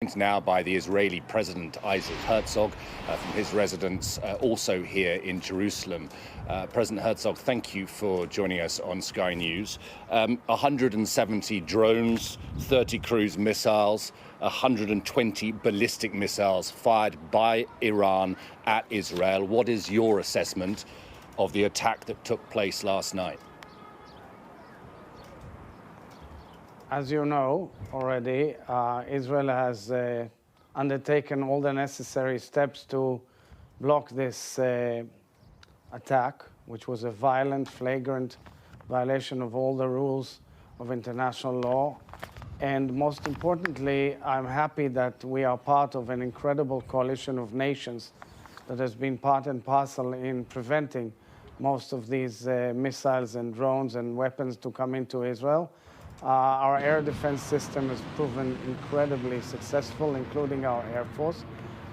joined now by the Israeli President Isaac Herzog from his residence also here in Jerusalem. President Herzog, thank you for joining us on Sky News. 170 drones, 30 cruise missiles, 120 ballistic missiles fired by Iran at Israel. What is your assessment of the attack that took place last night? As you know already, Israel has undertaken all the necessary steps to block this attack, which was a violent, flagrant violation of all the rules of international law. And most importantly, I'm happy that we are part of an incredible coalition of nations that has been part and parcel in preventing most of these missiles and drones and weapons to come into Israel. Our air defense system has proven incredibly successful, including our Air Force.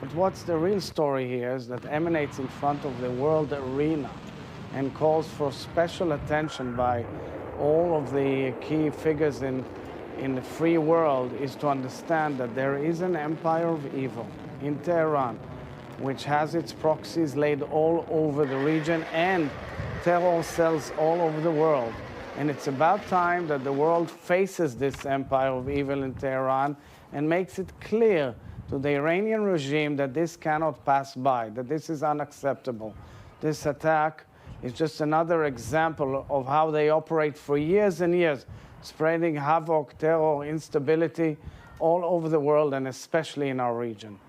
But what's the real story here is that emanates in front of the world arena and calls for special attention by all of the key figures in the free world is to understand that there is an empire of evil in Tehran, which has its proxies laid all over the region and terror cells all over the world. And it's about time that the world faces this empire of evil in Tehran and makes it clear to the Iranian regime that this cannot pass by, that this is unacceptable. This attack is just another example of how they operate for years and years, spreading havoc, terror, instability all over the world and especially in our region.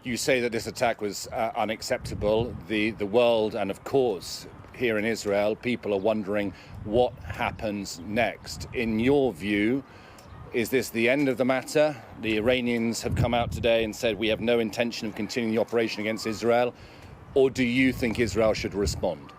You say that this attack was unacceptable. The world, and of course here in Israel, people are wondering what happens next. In your view, is this the end of the matter? The Iranians have come out today and said we have no intention of continuing the operation against Israel, or do you think Israel should respond?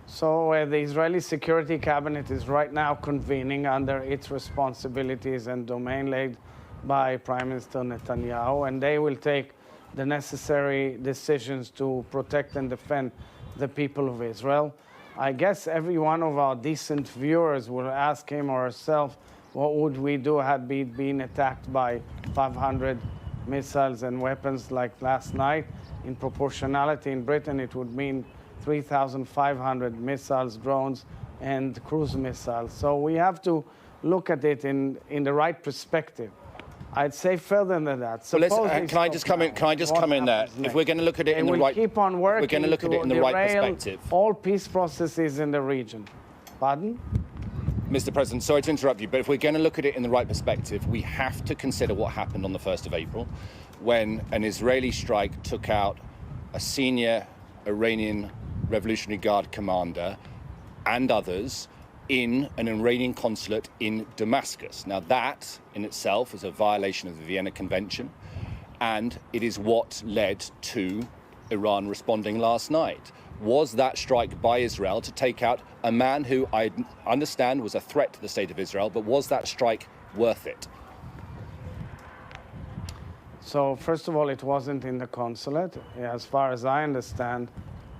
So the Israeli Security Cabinet is right now convening under its responsibilities and domain laid by Prime Minister Netanyahu, and they will take the necessary decisions to protect and defend the people of Israel. I guess every one of our decent viewers will ask him or herself, what would we do had we been attacked by 500 missiles and weapons like last night? In proportionality, in Britain, it would mean 3,500 missiles, drones, and cruise missiles. So we have to look at it in the right perspective. I'd say further than that. Well, can I just come in there? If we're going to look at it in the right, keep on working. We're going to look at it in the right perspective. All peace processes in the region. Pardon? Mr. President, sorry to interrupt you, but if we're going to look at it in the right perspective, we have to consider what happened on the 1st of April, when an Israeli strike took out a senior Iranian Revolutionary Guard commander and others in an Iranian consulate in Damascus. Now that in itself is a violation of the Vienna Convention, and it is what led to Iran responding last night. Was that strike by Israel to take out a man who I understand was a threat to the state of Israel, but was that strike worth it? So first of all, it wasn't in the consulate. As far as I understand,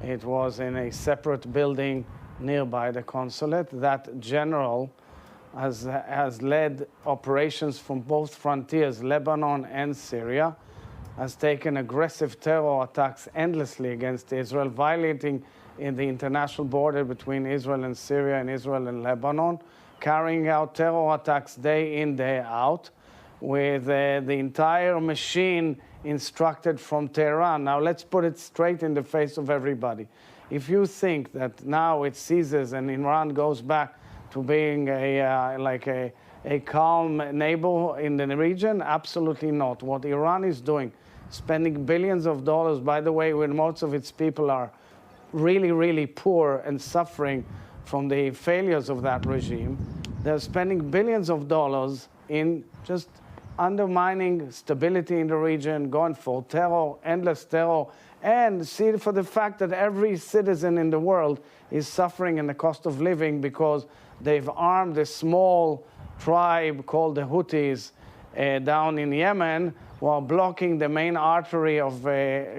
it was in a separate building nearby the consulate. That general has led operations from both frontiers, Lebanon and Syria, has taken aggressive terror attacks endlessly against Israel, violating in the international border between Israel and Syria and Israel and Lebanon, carrying out terror attacks day in, day out, with the entire machine instructed from Tehran. Now let's put it straight in the face of everybody. If you think that now it ceases and Iran goes back to being a calm neighbor in the region, absolutely not. What Iran is doing, spending billions of dollars, by the way, when most of its people are really, really poor and suffering from the failures of that regime, they're spending billions of dollars in just undermining stability in the region, going for terror, endless terror, and see for the fact that every citizen in the world is suffering in the cost of living because they've armed a small tribe called the Houthis down in Yemen while blocking the main artery of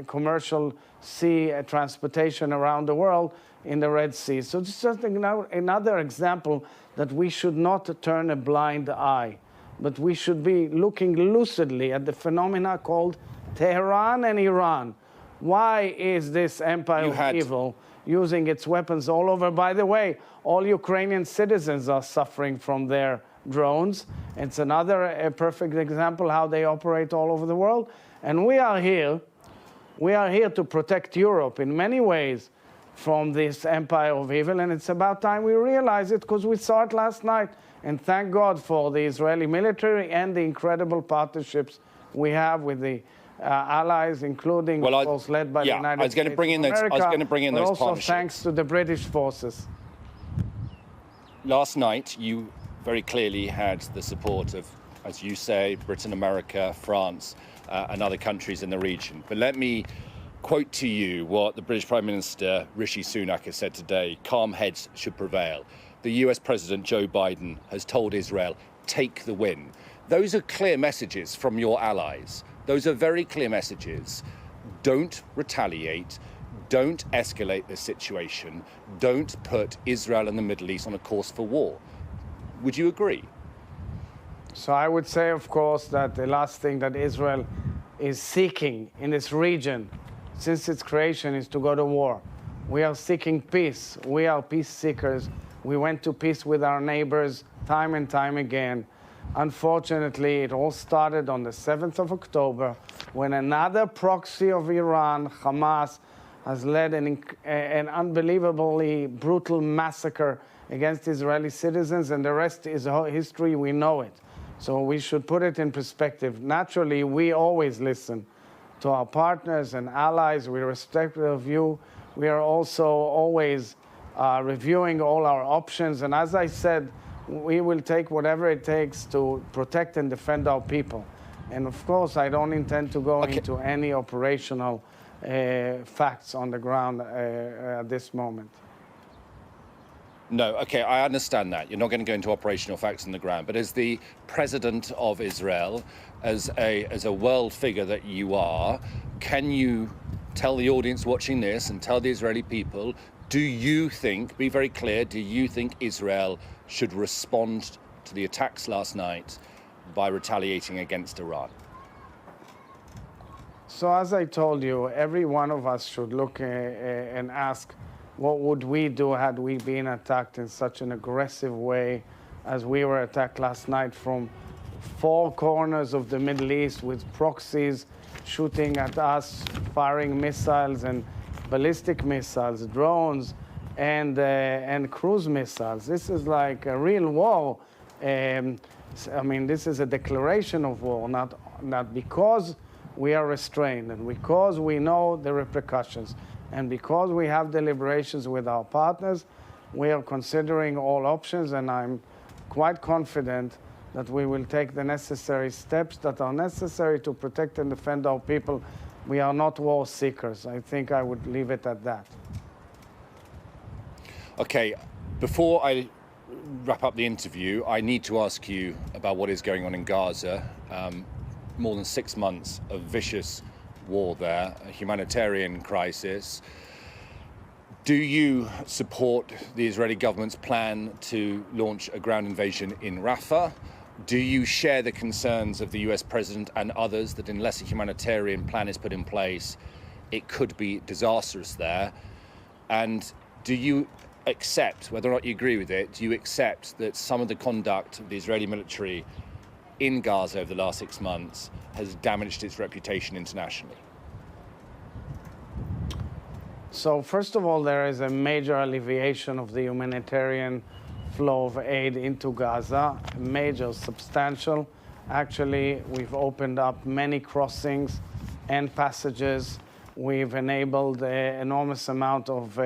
commercial sea transportation around the world in the Red Sea. So it's just another example that we should not turn a blind eye, but we should be looking lucidly at the phenomena called Tehran and Iran. Why is this empire of evil using its weapons all over? By the way, all Ukrainian citizens are suffering from their drones. It's another perfect example how they operate all over the world. And we are here to protect Europe in many ways from this empire of evil, and it's about time we realize it, because we saw it last night. And thank God for the Israeli military and the incredible partnerships we have with the allies, including, of course, led by the United States of America, I was going to bring in those also partnerships. Thanks to the British forces. Last night, you very clearly had the support of, as you say, Britain, America, France, and other countries in the region. But let me quote to you what the British Prime Minister Rishi Sunak has said today: calm heads should prevail. The US President Joe Biden has told Israel, take the win. Those are clear messages from your allies. Those are very clear messages. Don't retaliate. Don't escalate the situation. Don't put Israel and the Middle East on a course for war. Would you agree? So I would say, of course, that the last thing that Israel is seeking in this region since its creation is to go to war. We are seeking peace. We are peace seekers. We went to peace with our neighbors time and time again. Unfortunately, it all started on the 7th of October when another proxy of Iran, Hamas, has led an unbelievably brutal massacre against Israeli citizens, and the rest is history. We know it. So we should put it in perspective. Naturally, we always listen to our partners and allies. We respect their view. We are also always reviewing all our options. And as I said, we will take whatever it takes to protect and defend our people. And of course, I don't intend to go into any operational facts on the ground at this moment. No, okay, I understand that. You're not going to go into operational facts on the ground. But as the president of Israel, as a world figure that you are, can you tell the audience watching this and tell the Israeli people, do you think, be very clear, do you think Israel should respond to the attacks last night by retaliating against Iran? So as I told you, every one of us should look and ask, what would we do had we been attacked in such an aggressive way as we were attacked last night from four corners of the Middle East, with proxies shooting at us, firing missiles and ballistic missiles, drones, and cruise missiles. This is like a real war. I mean, this is a declaration of war, not because we are restrained and because we know the repercussions. And because we have deliberations with our partners, we are considering all options, and I'm quite confident that we will take the necessary steps that are necessary to protect and defend our people. We are not war seekers. I think I would leave it at that. Okay, before I wrap up the interview, I need to ask you about what is going on in Gaza. More than 6 months of vicious war there, a humanitarian crisis. Do you support the Israeli government's plan to launch a ground invasion in Rafah? Do you share the concerns of the US president and others that unless a humanitarian plan is put in place, it could be disastrous there? And do you accept, whether or not you agree with it, do you accept that some of the conduct of the Israeli military in Gaza over the last 6 months has damaged its reputation internationally? So first of all, there is a major alleviation of the humanitarian flow of aid into Gaza, major, substantial. Actually, we've opened up many crossings and passages. We've enabled an enormous amount of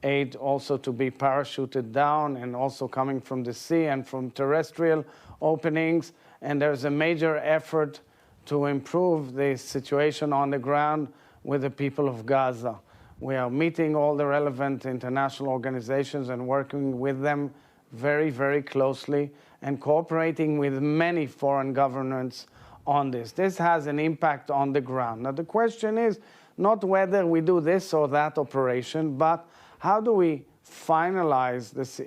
aid also to be parachuted down, and also coming from the sea and from terrestrial openings. And there's a major effort to improve the situation on the ground with the people of Gaza. We are meeting all the relevant international organizations and working with them very, very closely, and cooperating with many foreign governments on this. This has an impact on the ground. Now, the question is not whether we do this or that operation, but how do we finalize this,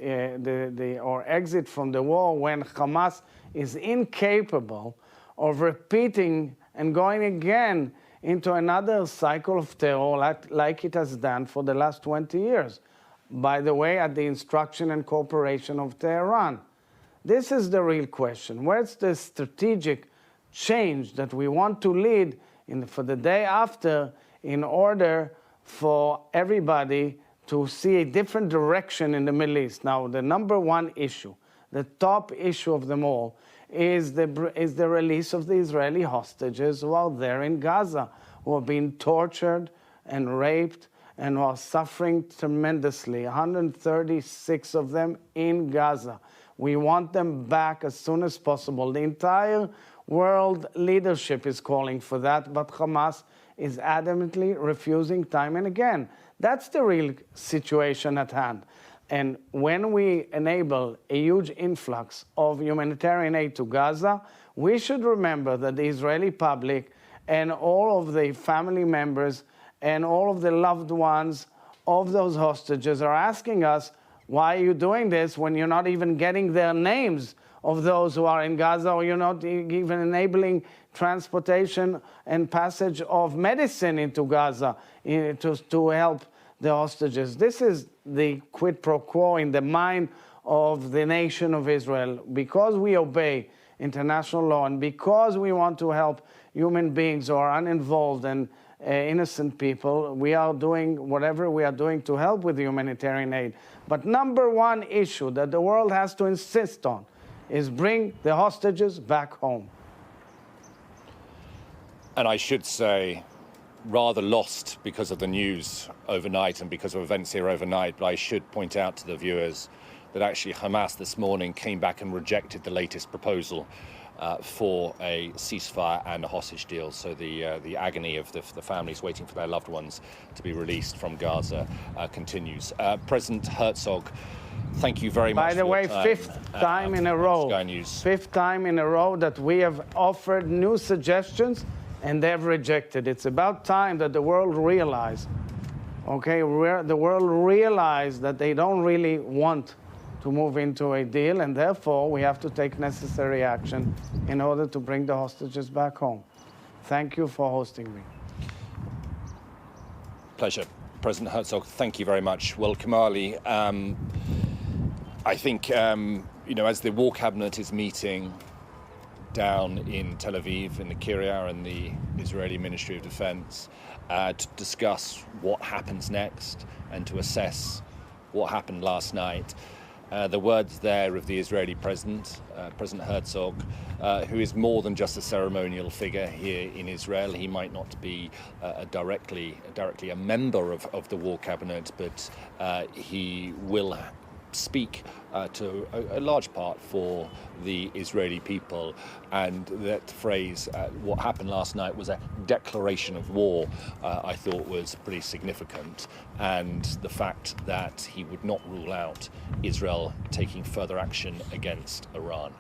or exit from the war when Hamas is incapable of repeating and going again into another cycle of terror like it has done for the last 20 years. By the way, at the instruction and cooperation of Tehran. This is the real question. Where's the strategic change that we want to lead for the day after in order for everybody to see a different direction in the Middle East? Now, the number one issue, the top issue of them all, is the release of the Israeli hostages who are there in Gaza, who are being tortured and raped and who are suffering tremendously. 136 of them in Gaza. We want them back as soon as possible. The entire world leadership is calling for that, but Hamas is adamantly refusing time and again. That's the real situation at hand. And when we enable a huge influx of humanitarian aid to Gaza, we should remember that the Israeli public and all of the family members and all of the loved ones of those hostages are asking us, why are you doing this when you're not even getting their names of those who are in Gaza, or you're not even enabling transportation and passage of medicine into Gaza to help the hostages? This is the quid pro quo in the mind of the nation of Israel. Because we obey international law and because we want to help human beings who are uninvolved and innocent people, we are doing whatever we are doing to help with humanitarian aid. But number one issue that the world has to insist on is bring the hostages back home. And I should say, rather lost because of the news overnight and because of events here overnight, but I should point out to the viewers that actually Hamas this morning came back and rejected the latest proposal for a ceasefire and a hostage deal. So the agony of the families waiting for their loved ones to be released from Gaza continues. President Herzog, thank you very much. By the way, fifth time in a row that we have offered new suggestions and they've rejected. It's about time that the world realize, the world realize that they don't really want to move into a deal, and therefore we have to take necessary action in order to bring the hostages back home. Thank you for hosting me. Pleasure. President Herzog, thank you very much. Well, Kamali, I think, as the War Cabinet is meeting down in Tel Aviv, in the Kiryat and the Israeli Ministry of Defense, to discuss what happens next and to assess what happened last night. The words there of the Israeli President Herzog, who is more than just a ceremonial figure here in Israel. He might not be directly a member of the War Cabinet, but he will speak to a large part for the Israeli people. And that phrase, what happened last night was a declaration of war, I thought was pretty significant. And the fact that he would not rule out Israel taking further action against Iran.